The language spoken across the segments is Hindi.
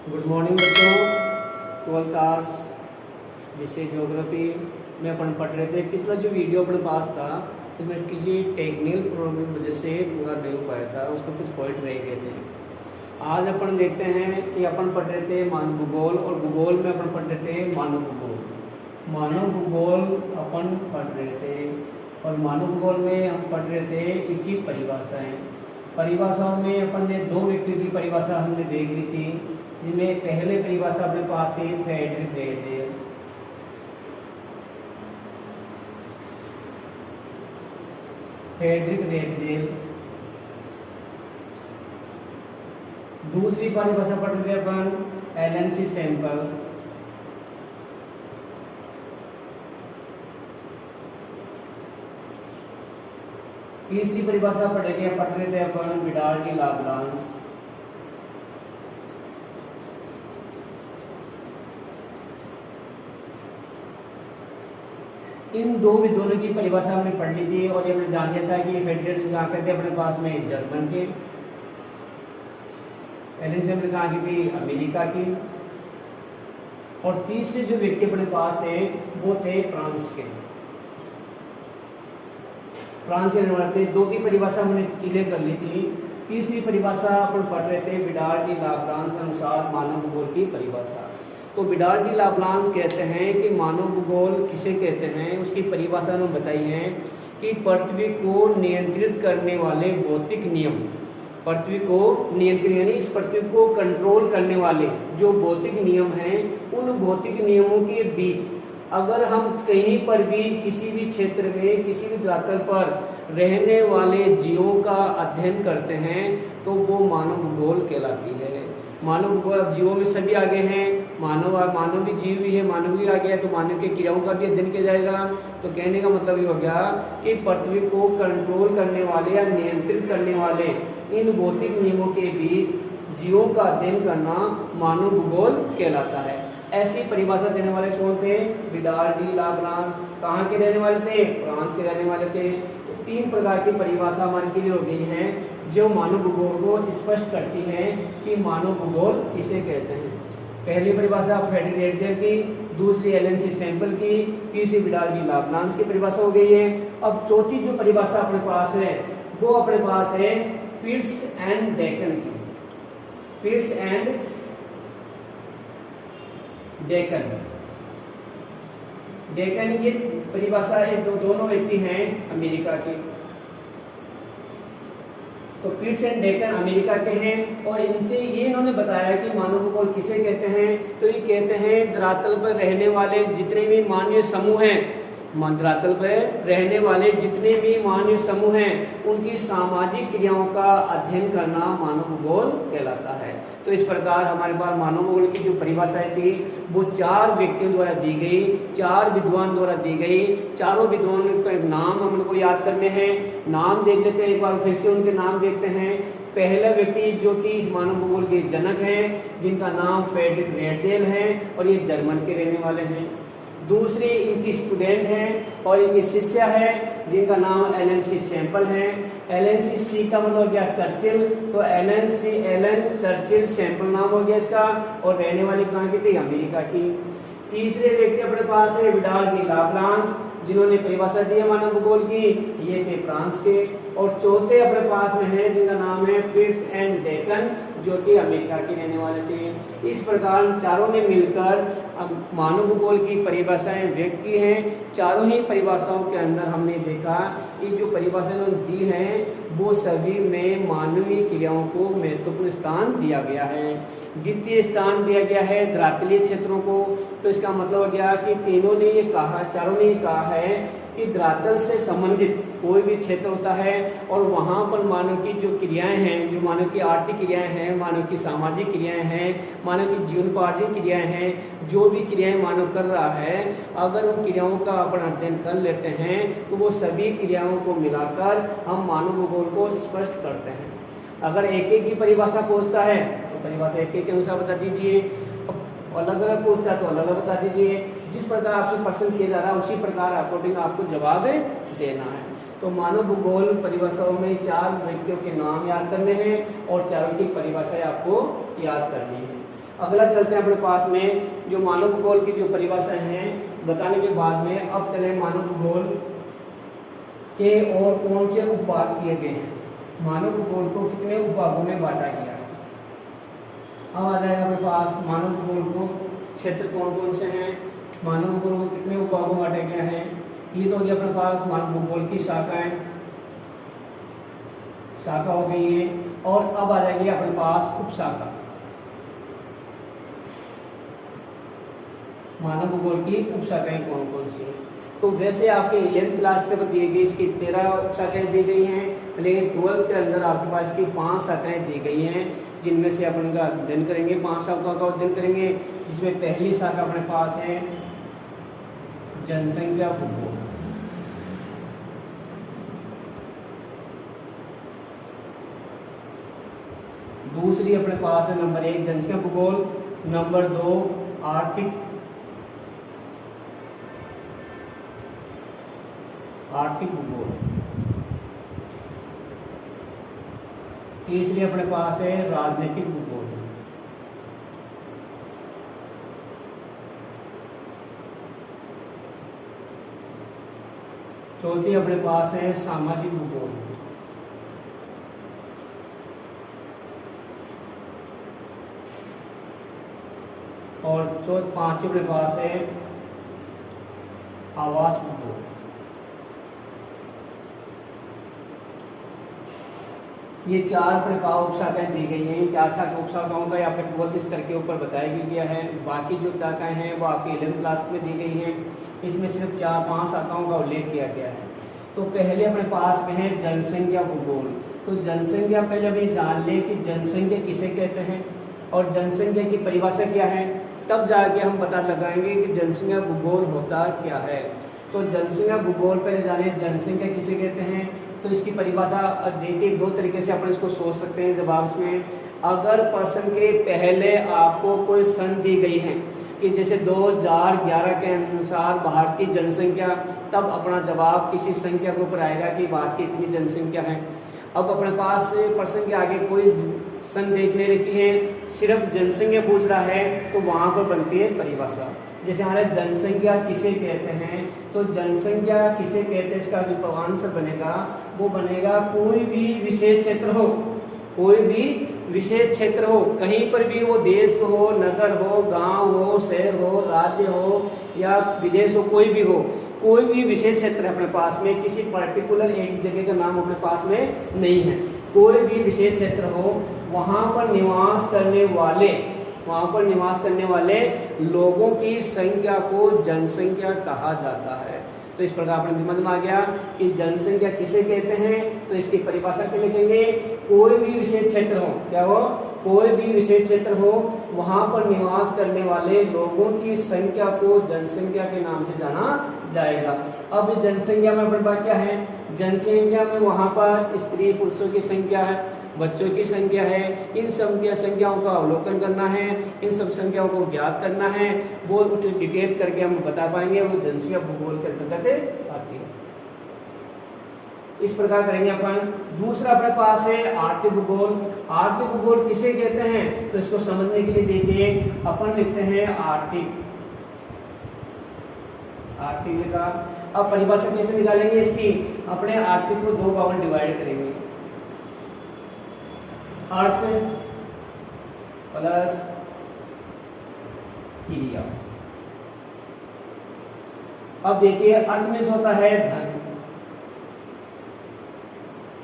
गुड मॉर्निंग बच्चों। 12th आवर्स विषय ज्योग्राफी में अपन पढ़ रहे थे। पिछला जो वीडियो अपने पास था उसमें किसी टेक्निकल प्रॉब्लम की वजह से पूरा नहीं हो पाया था, उसमें कुछ पॉइंट रह गए थे। आज अपन देखते हैं कि अपन पढ़ रहे थे मानव भूगोल, और भूगोल में अपन पढ़ रहे थे मानव भूगोल। मानव भूगोल अपन पढ़ रहे थे और मानव भूगोल में हम पढ़ रहे थे इसकी परिभाषाएं। परिभाषाओं में अपन ने दो व्यक्तियों की परिभाषा हमने देख ली थी, जिनमें पहले परिभाषा अपने पास थी फ्रेडरिक रेडजेल। Frederick Ratzel. दूसरी परिभाषा पढ़ रहे अपन एलन सी सैंपल। तीसरी परिभाषा पढ़ रहे थे अपन विडाल डी लाग्रांज। इन दो विद्वानों की परिभाषा हमने पढ़ ली थी और ये हमने जान लिया था कि फेडरेट कहाँ करते अपने पास में जर्मन के, एलन से हमने कहा कि थी अमेरिका की, और तीसरे जो व्यक्ति अपने पास थे वो थे फ्रांस के। फ्रांस के रहने वाले थे। दो की परिभाषा हमने क्लियर कर ली थी। तीसरी परिभाषा अपन पढ़ रहे थे विडाल डी लाग्रांज के अनुसार मानव भूगोल की परिभाषा। तो विडाल डी लाग्रांज कहते हैं कि मानव भूगोल किसे कहते हैं, उसकी परिभाषा उन्होंने बताई है कि पृथ्वी को नियंत्रित करने वाले भौतिक नियम, पृथ्वी को नियंत्रित यानी इस पृथ्वी को कंट्रोल करने वाले जो भौतिक नियम हैं, उन भौतिक नियमों के बीच अगर हम कहीं पर भी किसी भी क्षेत्र में किसी भी धरातल पर रहने वाले जीवों का अध्ययन करते हैं तो वो मानव भूगोल कहलाती है। मानव भूगोल जीवों में सभी आगे हैं, मानव भी जीव भी है, मानव भी आ गया तो मानव के क्रियाओं का भी अध्ययन किया जाएगा। तो कहने का मतलब ये हो गया कि पृथ्वी को कंट्रोल करने वाले या नियंत्रित करने वाले इन भौतिक नियमों के बीच जीवों का अध्ययन करना मानव भूगोल कहलाता है। ऐसी परिभाषा देने वाले कौन थे? Vidal de Lagrange. कहाँ के रहने वाले थे? फ्रांस के रहने वाले थे। तो तीन प्रकार की परिभाषा हमारे के लिए हो गई है जो मानव भूगोल को स्पष्ट करती है कि मानव भूगोल किसे कहते हैं। पहली परिभाषा फ्रेडरिक रेडजेल की, दूसरी एलन सी सैंपल की, तीसरी विडाल डी लाग्रांज की परिभाषा हो गई है। अब चौथी जो परिभाषा अपने पास है वो अपने पास है फिट्स एंड डेकन की। फिट्स एंड डेकन की परिभाषा है। दोनों व्यक्ति हैं अमेरिका के। तो फिट्स एंड डेकन अमेरिका के हैं और इनसे ये इन्होंने बताया कि मानव भूगोल किसे कहते हैं। तो ये कहते हैं धरातल पर रहने वाले जितने भी मानवीय समूह हैं, धरातल पर रहने वाले जितने भी मानवीय समूह हैं उनकी सामाजिक क्रियाओं का अध्ययन करना मानव भूगोल कहलाता है। तो इस प्रकार हमारे पास मानव भूगोल की जो परिभाषाएं थी वो चार व्यक्तियों द्वारा दी गई, चार विद्वान द्वारा दी गई। चारों विद्वानों के नाम हम लोग को याद करने हैं। नाम देख लेते हैं, एक बार फिर से उनके नाम देखते हैं। पहला व्यक्ति जो कि इस मानव भूगोल के जनक हैं, जिनका नाम फ्रेडरिक रेडजेल है और ये जर्मन के रहने वाले हैं। दूसरे इनकी स्टूडेंट हैं और इनकी शिष्य है जिनका नाम एलन सी सैंपल है। एलन सी का मतलब हो गया चर्चिल, तो एलन चर्चिल सैंपल नाम हो गया इसका, और रहने वाली कहाँ की थी? अमेरिका की। तीसरे व्यक्ति अपने पास है विडाल डी लाग्रांज, जिन्होंने परिभाषा दी है मानव भूगोल की, ये थे फ्रांस के। और चौथे अपने पास में है जिनका नाम है फिट्स एंड डेकन, जो कि अमेरिका के रहने वाले थे। इस प्रकार चारों ने मिलकर मानव भूगोल की परिभाषाएं व्यक्त की हैं। चारों ही परिभाषाओं के अंदर हमने देखा कि जो परिभाषाएं उन्होंने दी हैं वो सभी में मानवीय क्रियाओं को महत्वपूर्ण स्थान दिया गया है। द्वितीय स्थान दिया गया है धरातलीय क्षेत्रों को। तो इसका मतलब हो गया कि तीनों ने ये कहा, चारों ने ये कहा है कि धरातल से संबंधित कोई भी क्षेत्र होता है और वहाँ पर मानव की जो क्रियाएं हैं, जो मानव की आर्थिक क्रियाएं हैं, मानव की सामाजिक क्रियाएं हैं, मानव की जीवनोपार्जन क्रियाएं हैं, जो भी क्रियाएं मानव कर रहा है, अगर उन क्रियाओं का अपन अध्ययन कर लेते हैं तो वो सभी क्रियाओं को मिलाकर हम मानव भूगोल को स्पष्ट करते हैं। अगर एक एक की परिभाषा पूछता है तो परिभाषा एक एक के अनुसार बता दीजिए, अलग अलग पूछता है तो अलग अलग बता दीजिए। जिस प्रकार आपसे प्रश्न किया जा रहा है उसी प्रकार अकॉर्डिंग आपको जवाब देना है। तो मानव भूगोल परिभाषाओं में चार व्यक्तियों के नाम याद करने हैं और चारों की परिभाषाएं आपको याद करनी है। अगला चलते हैं अपने पास में जो मानव भूगोल की जो परिभाषाएं हैं बताने के बाद में अब चले मानव भूगोल के और कौन से उपभाग किए गए हैं, मानव भूगोल को कितने उपभागों में बांटा गया है। अब आ जाएगा अपने पास मानव भूगोल को क्षेत्र कौन कौन से हैं, मानव भूगोल को कितने उपभागों में बांटा गया है। ये तो हो गया अपने पास मानव भूगोल की शाखा हो गई है। और अब आ जाएगी अपने पास उपशाखा, मानव भूगोल की उपशाखाएं कौन कौन सी हैं। तो वैसे आपके 11th क्लास तक दिए गए इसकी 13 उपशाखाएं दी गई हैं, लेकिन 12th के अंदर आपके पास की 5 शाखाएं दी गई हैं, जिनमें से अपन का अध्ययन करेंगे, 5 शाखाओं का अध्ययन करेंगे। जिसमें पहली शाखा अपने पास है जनसंख्या भूगोल, दूसरी अपने पास है नंबर 1 जनसंख्या भूगोल, नंबर 2 आर्थिक भूगोल, तीसरी अपने पास है राजनीतिक भूगोल, चौथी अपने पास है सामाजिक भूगोल, और पांचवी अपने पास है आवास भूगोल। ये 4 प्रकार उपशाखाएं दी गई हैं। 4 शाखा उपशाखाओं का यहाँ पे 12th स्तर के ऊपर बताया गया है। बाकी जो शाखाएं हैं वो आपकी 11th क्लास में दी गई हैं। इसमें सिर्फ 4-5 शाखाओं का उल्लेख किया गया है। तो पहले अपने पास में है जनसंख्या भूगोल। तो जनसंख्या पहले अभी जान लें कि जनसंख्या किसे कहते हैं और जनसंख्या की परिभाषा क्या है, तब जाके हम पता लगाएंगे कि जनसंख्या भूगोल होता क्या है। तो जनसंख्या भूगोल पहले जाने जनसंख्या किसे कहते हैं। तो इसकी परिभाषा देखिए 2 तरीके से अपन इसको सोच सकते हैं जवाब में। अगर प्रश्न के पहले आपको कोई सन दी गई है कि जैसे 2011 के अनुसार भारत की जनसंख्या, तब अपना जवाब किसी संख्या के ऊपर आएगा कि भारत की इतनी जनसंख्या है। अब अपने पास प्रश्न के आगे कोई सन देखने रखी है, सिर्फ जनसंख्या पूछ रहा है, तो वहाँ पर बनती है परिभाषा। जैसे हमारे जनसंख्या किसे कहते हैं, तो जनसंख्या किसे कहते हैं इसका जो आंसर बनेगा वो बनेगा कोई भी विशेष क्षेत्र हो, कोई भी विशेष क्षेत्र हो, कहीं पर भी वो देश हो, नगर हो, गांव हो, शहर हो, राज्य हो या विदेश हो, कोई भी हो, कोई भी विशेष क्षेत्र अपने पास में, किसी पर्टिकुलर एक जगह का नाम अपने पास में नहीं है, कोई भी विशेष क्षेत्र हो, वहाँ पर निवास करने वाले लोगों की संख्या को जनसंख्या कहा जाता है। तो इस प्रकार अपने समझ में आ गया कि जनसंख्या किसे कहते हैं। तो इसकी परिभाषा के लिखेंगे कोई भी विशेष क्षेत्र हो, क्या हो, कोई भी विशेष क्षेत्र हो, वहां पर निवास करने वाले लोगों की संख्या को जनसंख्या के नाम से जाना जाएगा। अब जनसंख्या में अपने पास क्या है, जनसंख्या में वहां पर स्त्री पुरुषों की संख्या है, बच्चों की संख्या है, इन सब संख्याओं का अवलोकन करना है, इन सब संख्याओं को ज्ञात करना है, वो डिटेल करके हम बता पाएंगे, वो जनसंख्या भूगोल के अंतर्गत आती है। इस प्रकार करेंगे अपन। दूसरा अपने पास है आर्थिक भूगोल। आर्थिक भूगोल किसे कहते हैं, तो इसको समझने के लिए देखिए अपन लिखते हैं आर्थिक लिखा। अब परिभाषा कैसे निकालेंगे इसकी, अपने आर्थिक को 2 भागों में डिवाइड करेंगे, अर्थ प्लस क्रिया। अब देखिए अर्थ में से होता है धन,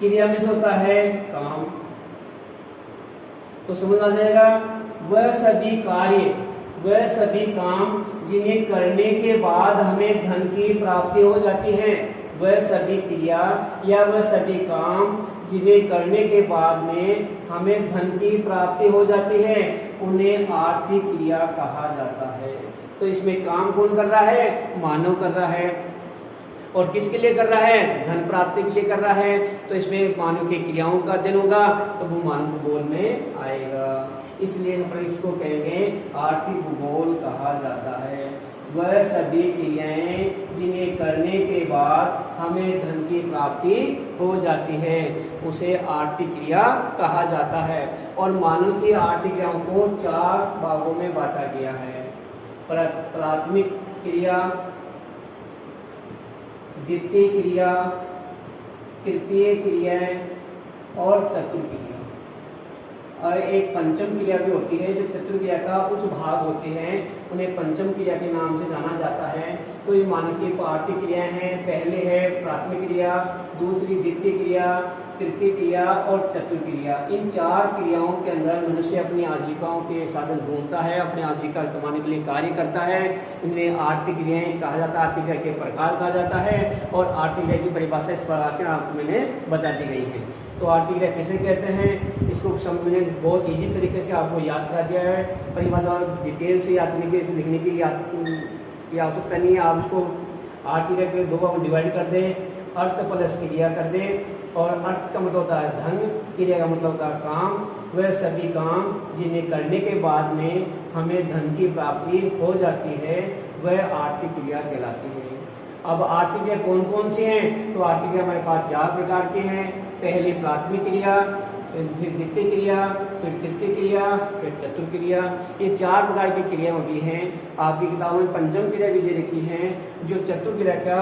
क्रिया में से होता है काम। तो समझ आ जाएगा वह सभी कार्य, वह सभी काम जिन्हें करने के बाद हमें धन की प्राप्ति हो जाती है, वह सभी क्रिया या वह सभी काम जिन्हें करने के बाद में हमें धन की प्राप्ति हो जाती है, उन्हें आर्थिक क्रिया कहा जाता है। तो इसमें काम कौन कर रहा है, मानव कर रहा है, और किसके लिए कर रहा है, धन प्राप्ति के लिए कर रहा है। तो इसमें मानव की क्रियाओं का अध्ययन होगा, तो वो मानव भूगोल में आएगा, इसलिए हम इसको कहेंगे आर्थिक भूगोल कहा जाता है। वह सभी क्रियाएं जिन्हें करने के बाद हमें धन की प्राप्ति हो जाती है उसे आर्थिक क्रिया कहा जाता है। और मानव की आर्थिक क्रियाओं को 4 भागों में बांटा गया है। प्राथमिक क्रिया, द्वितीय क्रिया, तृतीय क्रिया और चतुर्थ क्रिया। और एक पंचम क्रिया भी होती है जो चतुर्थ क्रिया का कुछ भाग होते हैं, उन्हें पंचम क्रिया के नाम से जाना जाता है। तो ये मानव की आर्थिक क्रियाएं हैं। पहले है प्राथमिक क्रिया, दूसरी द्वितीय क्रिया, तृतीय क्रिया और चतुर्थ क्रिया। इन 4 क्रियाओं के अंदर मनुष्य अपनी आजीविकाओं के साधन ढूंढता है, अपने आजीविका कमाने के लिए कार्य करता है। इन्हें आर्थिक क्रियाएं कहा जाता है, आर्थिक क्रिया के प्रकार कहा जाता है। और आर्थिक क्रिया की परिभाषा इस प्रकार से आपको मैंने बता दी गई है। तो आर्थिक क्रिया किसे कहते हैं, इसको मैंने बहुत ईजी तरीके से आपको याद करा दिया है। परिभाषा डिटेल से याद करने के, लिखने की आवश्यकता नहीं है। आप इसको आर्थिक क्रिया के 2 भागों में डिवाइड कर दें, अर्थ प्लस क्रिया कर दें। और अर्थ का मतलब होता है धन, क्रिया का मतलब होता है काम। वह सभी काम जिन्हें करने के बाद में हमें धन की प्राप्ति हो जाती है वह आर्थिक क्रिया कहलाती है। अब आर्थिक क्रिया कौन कौन सी हैं? तो आर्थिक क्रिया हमारे पास 4 प्रकार के हैं। पहली प्राथमिक क्रिया, फिर द्वितीय क्रिया, फिर तृतीय क्रिया, फिर चतुर्थ क्रिया। ये 4 प्रकार की क्रिया होती हैं। आपकी किताबों में पंचम क्रिया भी दे रखी है। जो चतुर्थ क्रिया का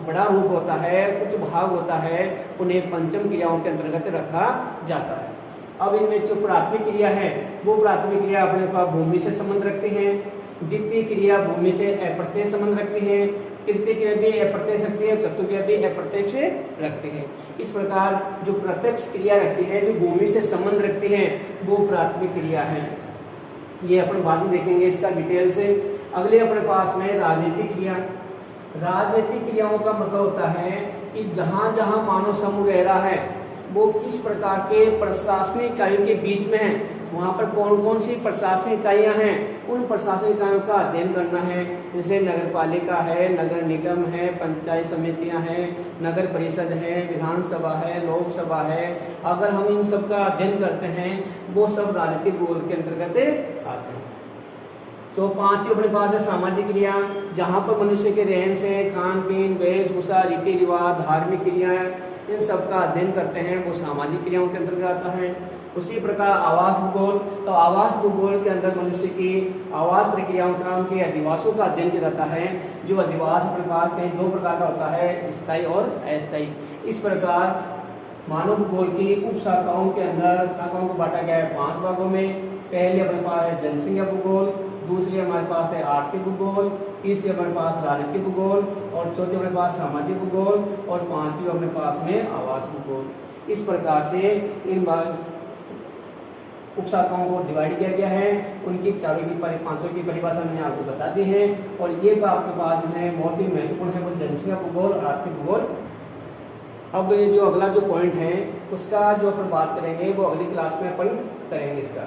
बड़ा रूप होता है, कुछ भाग होता है, उन्हें पंचम क्रियाओं के अंतर्गत रखा जाता है। अब इनमें जो प्राथमिक क्रिया है वो प्राथमिक क्रिया अपने पास भूमि से संबंध रखते हैं। द्वितीय क्रिया भूमि से अप्रत्यक्ष संबंध रखती है। तृतीय क्रिया भी अप्रत्यक्ष रखती है, चतुर्थ क्रिया भी अप्रत्यक्ष से रखते हैं। इस प्रकार जो प्रत्यक्ष क्रिया रखती है, जो भूमि से संबंध रखती है, वो प्राथमिक क्रिया है। ये अपन बाद में देखेंगे इसका डिटेल से। अगले अपने पास में राजनीतिक क्रिया। राजनीतिक क्रियाओं का मतलब होता है कि जहाँ जहाँ मानव समूह रह रहा है वो किस प्रकार के प्रशासनिक इकाइयों के बीच में है, वहाँ पर कौन कौन सी प्रशासनिक इकाइयाँ हैं, उन प्रशासनिक इकाइयों का अध्ययन करना है। जैसे नगर पालिका है, नगर निगम है, पंचायत समितियाँ हैं, नगर परिषद है, विधानसभा है, लोकसभा है। अगर हम इन सब का अध्ययन करते हैं वो सब राजनीतिक भूगोल के अंतर्गत आते हैं। तो 5 अपने पास है सामाजिक क्रिया, जहाँ पर मनुष्य के रहन सहन, खान पीन, वेशभूषा, रीति रिवाज, धार्मिक क्रियाएं, इन सब का अध्ययन करते हैं, वो सामाजिक क्रियाओं के अंतर्गत आता है। उसी प्रकार आवास भूगोल, तो आवास भूगोल के अंदर मनुष्य की आवास प्रक्रियाओं के अधिवासों का अध्ययन किया जाता है। जो अधिवास प्रकार के 2 प्रकार का होता है, स्थायी और अस्थायी। इस प्रकार मानव भूगोल की उप शाखाओं के अंदर शाखाओं को बांटा गया है 5 भागों में। पहले अपने पास है जनसंख्या भूगोल, दूसरी हमारे पास है आर्थिक भूगोल, तीसरी हमारे पास राजनीतिक भूगोल, और चौथी हमारे पास सामाजिक भूगोल, और 5वीं अपने पास में आवास भूगोल। इस प्रकार से इन उपशाखाओं को डिवाइड किया गया है। उनकी 500 की परिभाषा मैंने आपको बता दी है। और ये आपके पास में बहुत ही महत्वपूर्ण है, वो जनसंख्या भूगोल और आर्थिक भूगोल। अब जो अगला जो पॉइंट है उसका जो अपन बात करेंगे वो अगली क्लास में अपन करेंगे इसका।